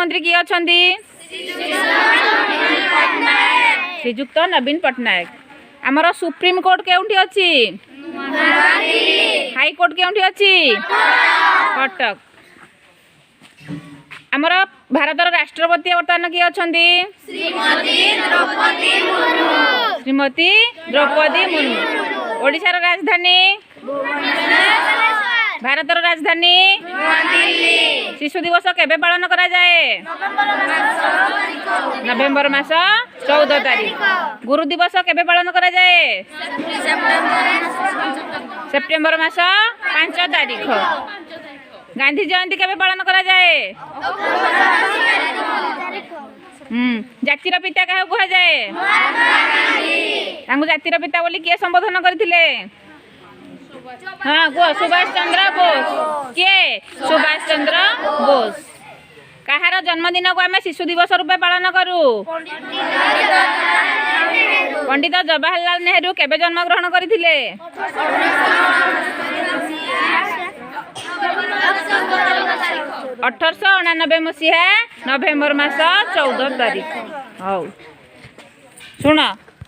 मुख्यमंत्री किए अछंती श्रीजुक्त नवीन पट्टनायक। आमर सुप्रीम कोर्ट केउंठी अछि हाई कोर्ट केउंठी अछि कटक। आमर भारतर राष्ट्रपति वर्तमान किए अछंती श्रीमती द्रौपदी मुर्मू। ओडिशार राजधानी भारतर राजधानी शिशु दिवस केबे पालन करा जाए नवेम्बर मास 14 तारीख। गुरु दिवस केबे पालन करा जाए सेप्टेम्बर मास 5 तारीख। गांधी जयंती केबे पालन करा जाए जातिर पिता क्या कह जाए जातिर पिता बोली किए संबोधन करथिले हाँ कह सुभाष चंद्र बोस किए सुभाष चंद्र बोस। कहार जन्मदिन को आम शिशु दिवस रूपे पालन करूँ पंडित जवाहरलाल नेहरू केबे जन्म ग्रहण करथिले 1899 मसीहा नवेम्बर मास 14 तारीख। हौ शुण